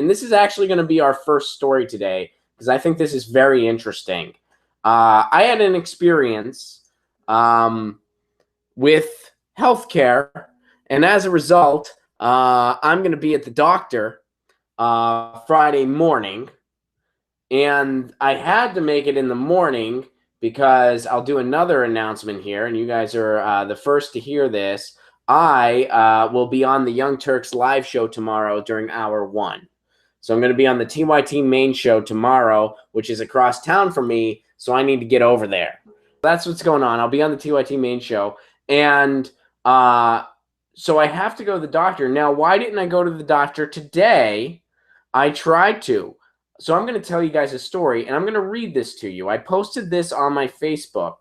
And this is actually going to be our first story today because I think this is very interesting. I had an experience with healthcare, and as a result, I'm going to be at the doctor Friday morning, and I had to make it in the morning because I'll do another announcement here, and you guys are the first to hear this. I will be on the Young Turks live show tomorrow during hour 1. So I'm going to be on the TYT main show tomorrow, which is across town from me, so I need to get over there. That's what's going on. I'll be on the TYT main show, and so I have to go to the doctor. Now, why didn't I go to the doctor today? I tried to. So I'm going to tell you guys a story, and I'm going to read this to you. I posted this on my Facebook,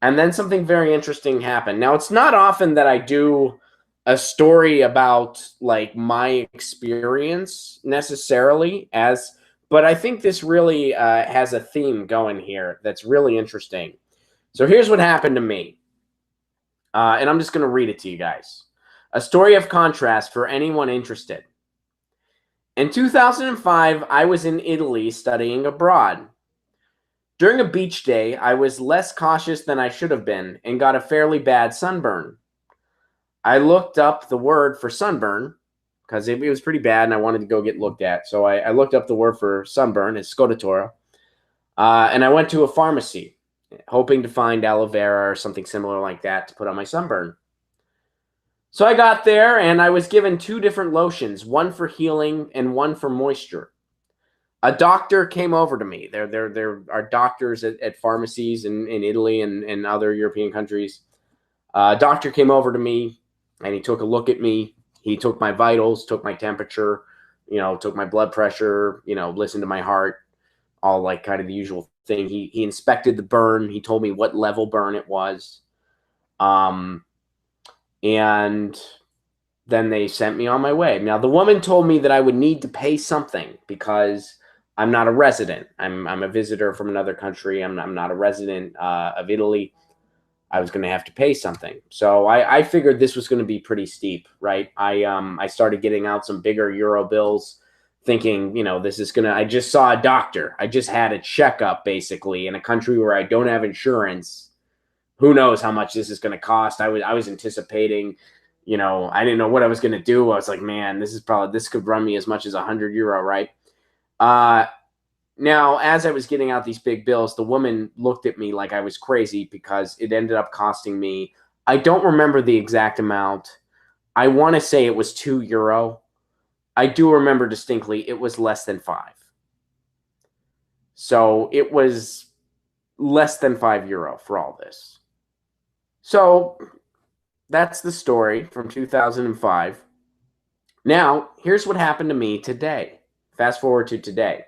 and then something very interesting happened. Now, it's not often that I do a story about like my experience necessarily, but I think this really has a theme going here that's really interesting. So here's what happened to me, and I'm just going to read it to you guys. A story of contrast for anyone interested. In 2005, I was in Italy studying abroad. During a beach day, I was less cautious than I should have been and got a fairly bad sunburn. I looked up the word for sunburn because it was pretty bad and I wanted to go get looked at. So I looked up the word for sunburn, it's scottatura, and I went to a pharmacy hoping to find aloe vera or something similar like that to put on my sunburn. So I got there and I was given 2 different lotions, one for healing and one for moisture. A doctor came over to me. There are doctors at pharmacies in Italy and other European countries. A doctor came over to me and he took a look at me. He took my vitals, took my temperature, took my blood pressure, listened to my heart, all like kind of the usual thing. He inspected the burn. He told me what level burn it was. And then they sent me on my way. Now, the woman told me that I would need to pay something because I'm not a resident. I'm a visitor from another country. I'm not a resident of Italy. I was going to have to pay something. So I figured this was going to be pretty steep, right? I started getting out some bigger euro bills thinking, this is going to – I just saw a doctor. I just had a checkup basically in a country where I don't have insurance. Who knows how much this is going to cost? I was anticipating, I didn't know what I was going to do. I was like, man, this could run me as much as €100, right? Now, as I was getting out these big bills, the woman looked at me like I was crazy because it ended up costing me, I don't remember the exact amount. I want to say it was €2. I do remember distinctly it was less than 5. So it was less than €5 for all this. So that's the story from 2005. Now, here's what happened to me today. Fast forward to today.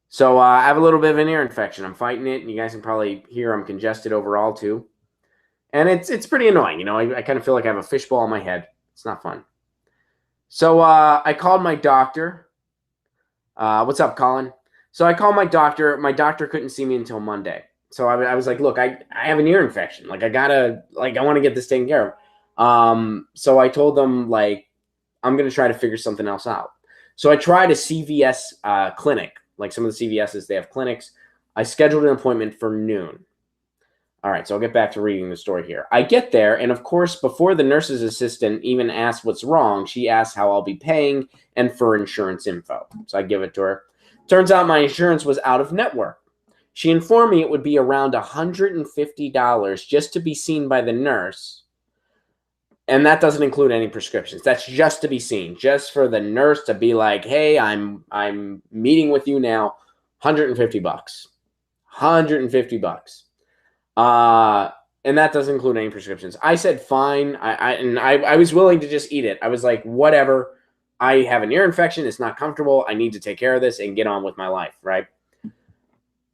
So I have a little bit of an ear infection. I'm fighting it, and you guys can probably hear I'm congested overall too. And it's pretty annoying. I kind of feel like I have a fishbowl on my head. It's not fun. So I called my doctor. What's up, Colin? So I called my doctor. My doctor couldn't see me until Monday. So I was like, look, I have an ear infection. Like, I want to get this taken care of. So I told them, like, I'm going to try to figure something else out. So I tried a CVS clinic. Like some of the CVSs, they have clinics. I scheduled an appointment for noon. All right, so I'll get back to reading the story here. I get there, and of course, before the nurse's assistant even asks what's wrong, she asks how I'll be paying and for insurance info. So I give it to her. Turns out my insurance was out of network. She informed me it would be around $150 just to be seen by the nurse. And that doesn't include any prescriptions. That's just to be seen, just for the nurse to be like, hey, I'm meeting with you now, $150. $150. And that doesn't include any prescriptions. I said, fine. I was willing to just eat it. I was like, whatever. I have an ear infection. It's not comfortable. I need to take care of this and get on with my life, right?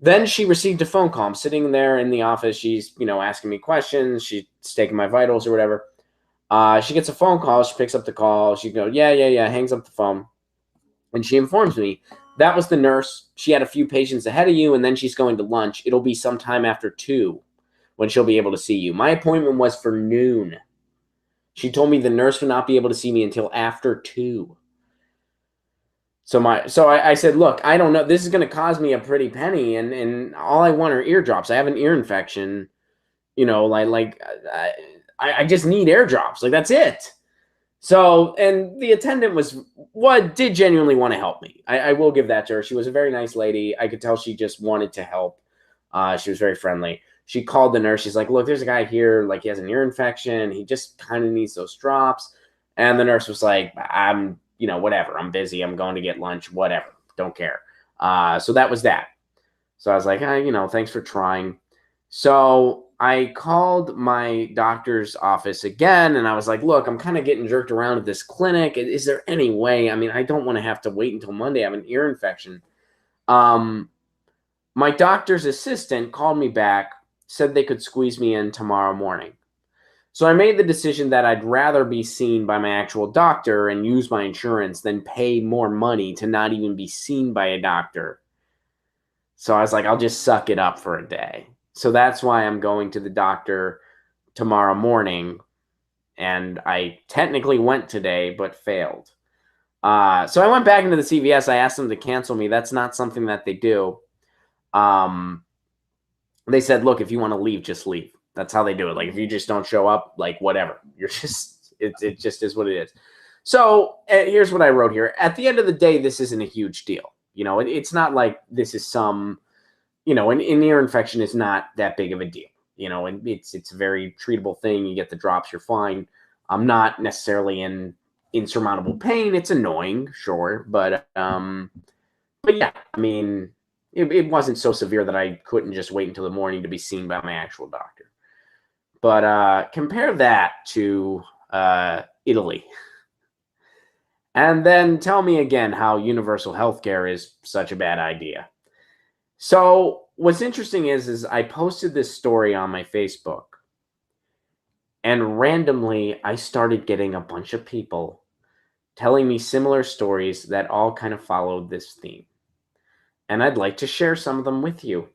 Then she received a phone call. I'm sitting there in the office. She's, asking me questions. She's taking my vitals or whatever. She gets a phone call. She picks up the call. She goes, yeah, hangs up the phone. And she informs me, that was the nurse. She had a few patients ahead of you, and then she's going to lunch. It'll be sometime after 2 when she'll be able to see you. My appointment was for noon. She told me the nurse would not be able to see me until after 2. So I said, look, I don't know. This is going to cost me a pretty penny, and all I want are eardrops. I have an ear infection. I just need eardrops. Like, that's it. So, and the attendant did genuinely want to help me. I will give that to her. She was a very nice lady. I could tell she just wanted to help. She was very friendly. She called the nurse. She's like, look, there's a guy here. Like, he has an ear infection. He just kind of needs those drops. And the nurse was like, whatever. I'm busy. I'm going to get lunch. Whatever. Don't care. So that was that. So I was like, thanks for trying. So I called my doctor's office again, and I was like, look, I'm kind of getting jerked around at this clinic. Is there any way? I mean, I don't want to have to wait until Monday. I have an ear infection. My doctor's assistant called me back, said they could squeeze me in tomorrow morning. So I made the decision that I'd rather be seen by my actual doctor and use my insurance than pay more money to not even be seen by a doctor. So I was like, I'll just suck it up for a day. So that's why I'm going to the doctor tomorrow morning. And I technically went today, but failed. So I went back into the CVS. I asked them to cancel me. That's not something that they do. They said, look, if you want to leave, just leave. That's how they do it. Like, if you just don't show up, like, whatever. It just is what it is. So here's what I wrote here. At the end of the day, this isn't a huge deal. It's not like this is some, an ear infection is not that big of a deal. And it's a very treatable thing. You get the drops, you're fine. I'm not necessarily in insurmountable pain. It's annoying, sure, but yeah, I mean, it wasn't so severe that I couldn't just wait until the morning to be seen by my actual doctor. But compare that to Italy. And then tell me again how universal healthcare is such a bad idea. So what's interesting is I posted this story on my Facebook, and randomly I started getting a bunch of people telling me similar stories that all kind of followed this theme. And I'd like to share some of them with you.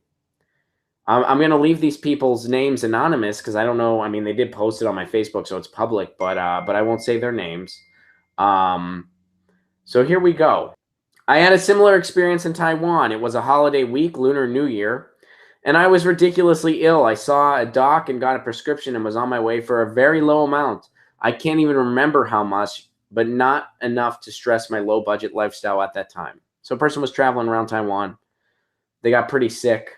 I'm going to leave these people's names anonymous because I don't know. I mean, they did post it on my Facebook, so it's public, but I won't say their names. So here we go. I had a similar experience in Taiwan. It was a holiday week, Lunar New Year, and I was ridiculously ill. I saw a doc and got a prescription and was on my way for a very low amount. I can't even remember how much, but not enough to stress my low-budget lifestyle at that time. So a person was traveling around Taiwan. They got pretty sick.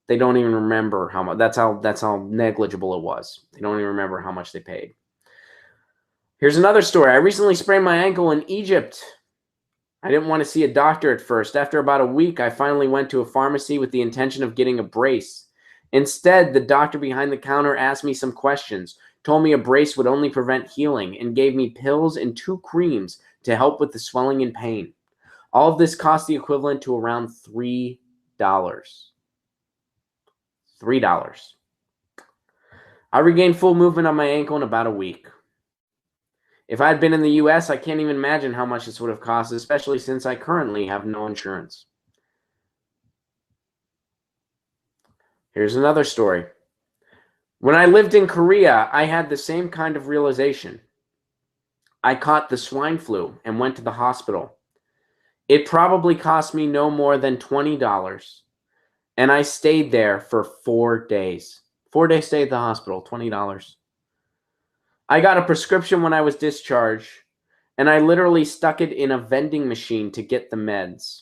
They don't even remember how much. That's how negligible it was. They don't even remember how much they paid. Here's another story. I recently sprained my ankle in Egypt. I didn't want to see a doctor at first. After about a week, I finally went to a pharmacy with the intention of getting a brace. Instead, the doctor behind the counter asked me some questions, told me a brace would only prevent healing, and gave me pills and 2 creams to help with the swelling and pain. All of this cost the equivalent to around $3. $3. I regained full movement on my ankle in about a week. If I had been in the U.S., I can't even imagine how much this would have cost, especially since I currently have no insurance. Here's another story. When I lived in Korea, I had the same kind of realization. I caught the swine flu and went to the hospital. It probably cost me no more than $20. And I stayed there for 4 days. 4-day stay at the hospital, $20. I got a prescription when I was discharged, and I literally stuck it in a vending machine to get the meds.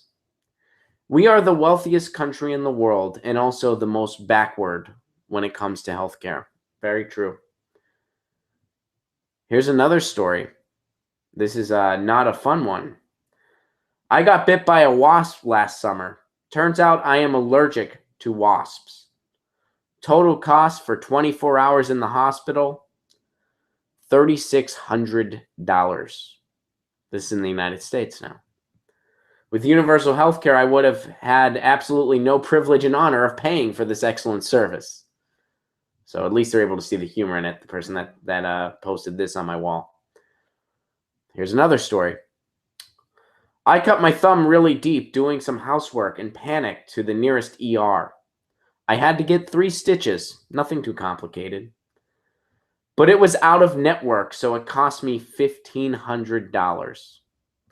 We are the wealthiest country in the world and also the most backward when it comes to healthcare. Very true. Here's another story. This is not a fun one. I got bit by a wasp last summer. Turns out I am allergic to wasps. Total cost for 24 hours in the hospital, $3,600. This is in the United States now. With universal health care, I would have had absolutely no privilege and honor of paying for this excellent service. So at least they're able to see the humor in it, the person that posted this on my wall. Here's another story. I cut my thumb really deep doing some housework and panicked to the nearest ER. I had to get 3 stitches, nothing too complicated. But it was out of network, so it cost me $1,500.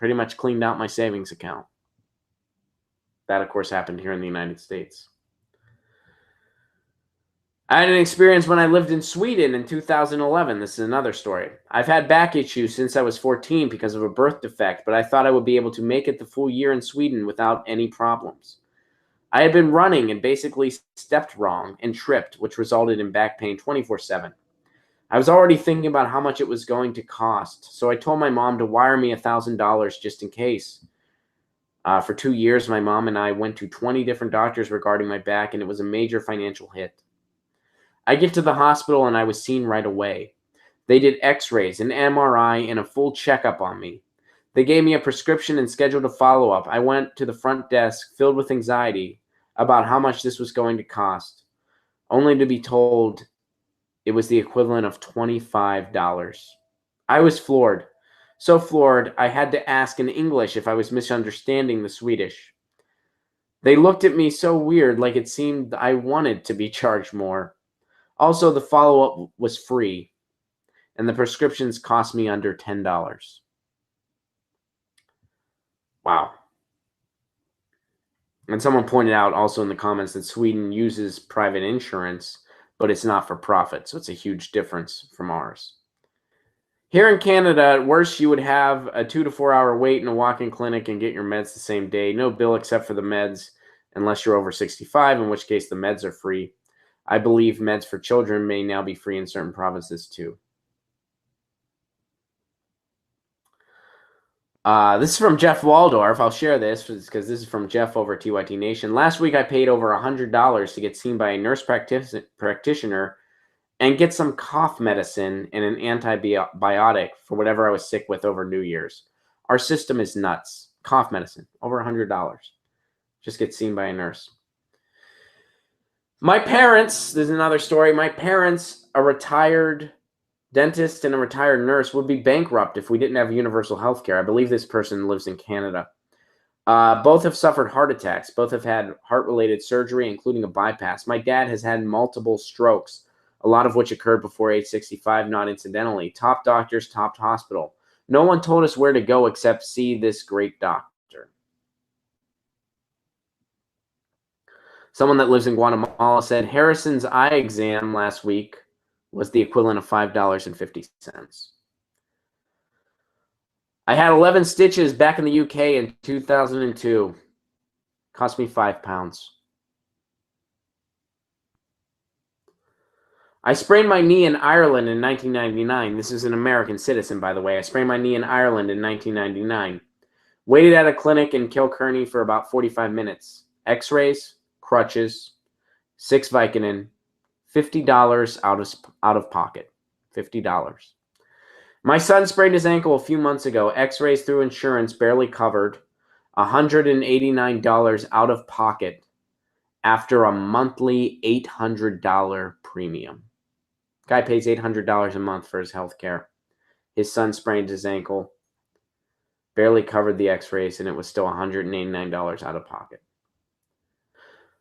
Pretty much cleaned out my savings account. That, of course, happened here in the United States. I had an experience when I lived in Sweden in 2011. This is another story. I've had back issues since I was 14 because of a birth defect, but I thought I would be able to make it the full year in Sweden without any problems. I had been running and basically stepped wrong and tripped, which resulted in back pain 24/7. I was already thinking about how much it was going to cost, so I told my mom to wire me $1,000 just in case. For 2 years, my mom and I went to 20 different doctors regarding my back, and it was a major financial hit. I get to the hospital and I was seen right away. They did x-rays, an MRI, and a full checkup on me. They gave me a prescription and scheduled a follow-up. I went to the front desk filled with anxiety about how much this was going to cost, only to be told it was the equivalent of $25. I was floored. So floored, I had to ask in English if I was misunderstanding the Swedish. They looked at me so weird, like it seemed I wanted to be charged more. Also, the follow-up was free, and the prescriptions cost me under $10. Wow. And someone pointed out also in the comments that Sweden uses private insurance, but it's not for profit, so it's a huge difference from ours. Here in Canada, at worst, you would have a 2 to 4 hour wait in a walk-in clinic and get your meds the same day. No bill except for the meds, unless you're over 65, in which case the meds are free. I believe meds for children may now be free in certain provinces too. This is from Jeff Waldorf. I'll share this because this is from Jeff over at TYT Nation. Last week, I paid over $100 to get seen by a nurse practitioner and get some cough medicine and an antibiotic for whatever I was sick with over New Year's. Our system is nuts. Cough medicine, over $100. Just get seen by a nurse. My parents, there's another story. My parents, a retired dentist and a retired nurse, would be bankrupt if we didn't have universal health care. I believe this person lives in Canada. Both have suffered heart attacks. Both have had heart-related surgery, including a bypass. My dad has had multiple strokes, a lot of which occurred before age 65, not incidentally. Top doctors, top hospital. No one told us where to go except see this great doctor. Someone that lives in Guatemala said Harrison's eye exam last week was the equivalent of $5.50. I had 11 stitches back in the UK in 2002. Cost me £5. I sprained my knee in Ireland in 1999. This is an American citizen, by the way. I sprained my knee in Ireland in 1999. Waited at a clinic in Kilkenny for about 45 minutes. X-rays, crutches, 6 Vicodin, $50 out of pocket. $50. My son sprained his ankle a few months ago. X-rays through insurance barely covered. $189 out of pocket after a monthly $800 premium. Guy pays $800 a month for his health care. His son sprained his ankle, barely covered the X-rays, and it was still $189 out of pocket.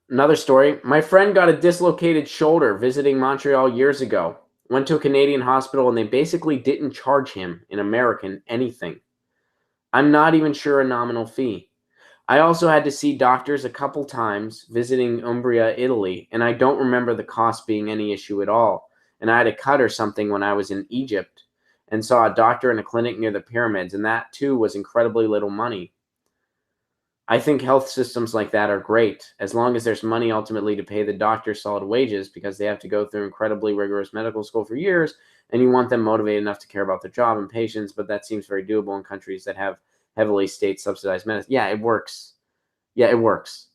Another story. My friend got a dislocated shoulder visiting Montreal years ago. Went to a Canadian hospital, and they basically didn't charge him, in American, anything. I'm not even sure a nominal fee. I also had to see doctors a couple times visiting Umbria, Italy, and I don't remember the cost being any issue at all. And I had a cut or something when I was in Egypt and saw a doctor in a clinic near the pyramids, and that too was incredibly little money. I think health systems like that are great, as long as there's money ultimately to pay the doctors solid wages, because they have to go through incredibly rigorous medical school for years, and you want them motivated enough to care about their job and patients, but that seems very doable in countries that have heavily state-subsidized medicine. Yeah, it works. Yeah, it works.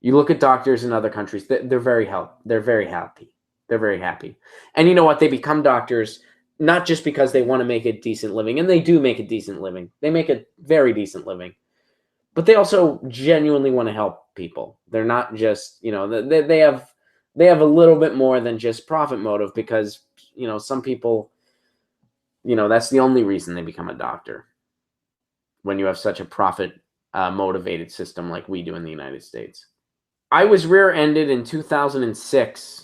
You look at doctors in other countries, they're very happy. They're very happy. And you know what? They become doctors not just because they want to make a decent living, and they do make a decent living. They make a very decent living. But they also genuinely want to help people. They're not just, they have a little bit more than just profit motive, because, some people, that's the only reason they become a doctor, when you have such a profit motivated system like we do in the United States. I was rear-ended in 2006.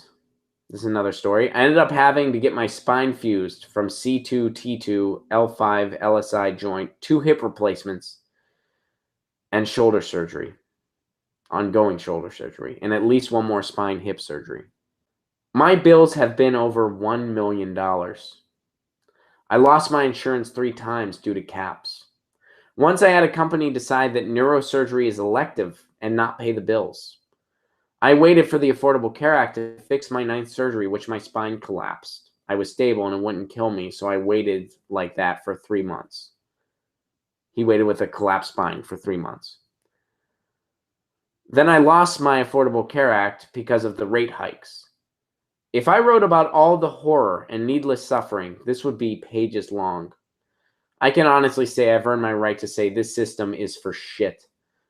This is another story. I ended up having to get my spine fused from C2, T2, L5, LSI joint, 2 hip replacements, and shoulder surgery, ongoing shoulder surgery, and at least 1 more spine hip surgery. My bills have been over $1 million. I lost my insurance 3 times due to caps. Once I had a company decide that neurosurgery is elective and not pay the bills. I waited for the Affordable Care Act to fix my 9th surgery, which my spine collapsed. I was stable and it wouldn't kill me, so I waited like that for 3 months. He waited with a collapsed spine for 3 months. Then I lost my Affordable Care Act because of the rate hikes. If I wrote about all the horror and needless suffering, this would be pages long. I can honestly say I've earned my right to say this system is for shit,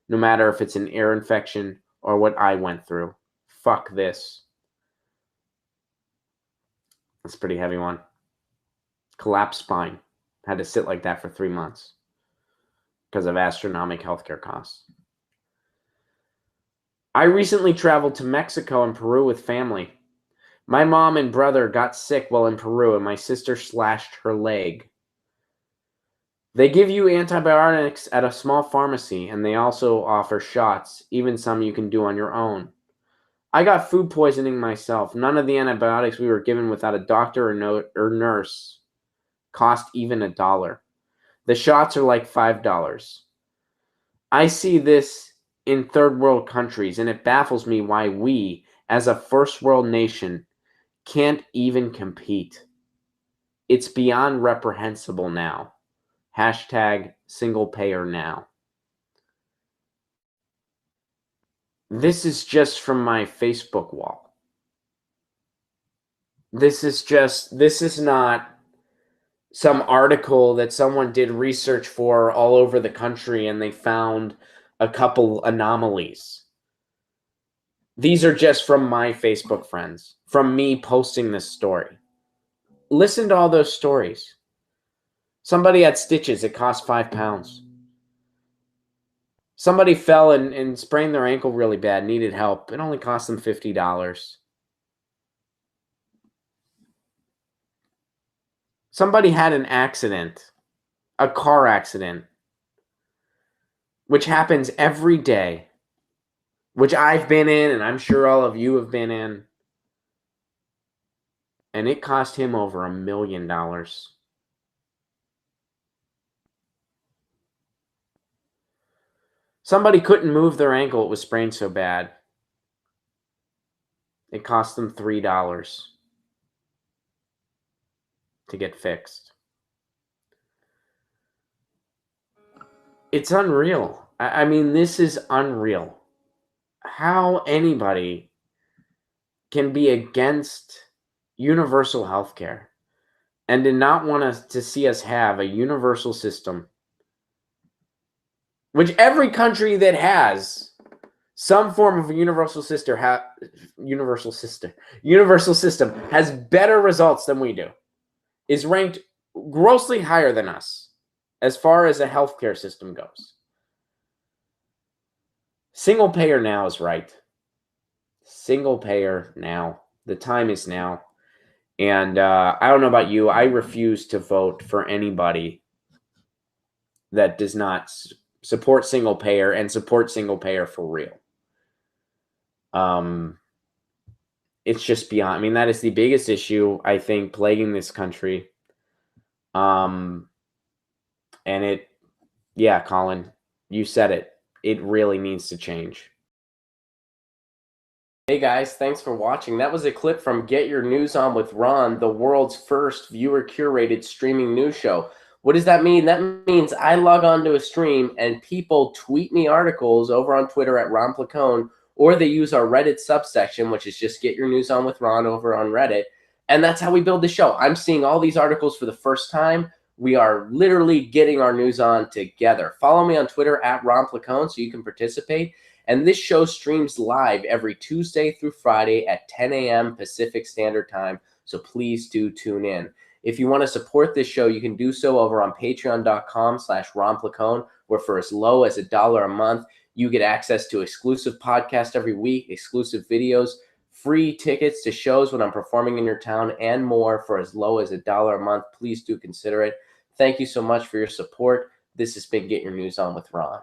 no matter if it's an ear infection or what I went through. Fuck this. That's a pretty heavy one. Collapsed spine. Had to sit like that for 3 months because of astronomical healthcare costs. I recently traveled to Mexico and Peru with family. My mom and brother got sick while in Peru, and my sister slashed her leg. They give you antibiotics at a small pharmacy, and they also offer shots, even some you can do on your own. I got food poisoning myself. None of the antibiotics we were given without a doctor or nurse cost even $1. The shots are like $5. I see this in third world countries, and it baffles me why we, as a first world nation, can't even compete. It's beyond reprehensible now. Hashtag single payer now. This is just from my Facebook wall. This is not some article that someone did research for all over the country and they found a couple anomalies. These are just from my Facebook friends, from me posting this story. Listen to all those stories. Somebody had stitches, it cost £5. Somebody fell and sprained their ankle really bad, needed help. It only cost them $50. Somebody had an accident, a car accident, which happens every day, which I've been in, and I'm sure all of you have been in, and it cost him over $1 million. Somebody couldn't move their ankle, it was sprained so bad. It cost them $3 to get fixed. It's unreal. I mean, this is unreal. How anybody can be against universal health care and to not want us to see us have a universal system, which every country that has some form of a universal system has better results than we do, is ranked grossly higher than us as far as a healthcare system goes. Single payer now is right. Single payer now. The time is now. And I don't know about you. I refuse to vote for anybody that does not support single payer and support single payer for real. It's just beyond. I mean, that is the biggest issue, I think, plaguing this country. And yeah, Colin, you said it. It really needs to change. Hey guys, thanks for watching. That was a clip from Get Your News On with Ron, the world's first viewer-curated streaming news show. What does that mean? That means I log on to a stream and people tweet me articles over on Twitter at Ron Placone, or they use our Reddit subsection, which is just Get Your News On with Ron over on Reddit. And that's how we build the show. I'm seeing all these articles for the first time. We are literally getting our news on together. Follow me on Twitter at Ron Placone so you can participate. And this show streams live every Tuesday through Friday at 10 a.m. Pacific Standard Time. So please do tune in. If you want to support this show, you can do so over on patreon.com/Ron Placone, where for as low as $1 a month, you get access to exclusive podcasts every week, exclusive videos free tickets to shows when I'm performing in your town, and more for as low as $1 a month. Please do consider it. Thank you so much for your support. This has been Get Your News On with Ron.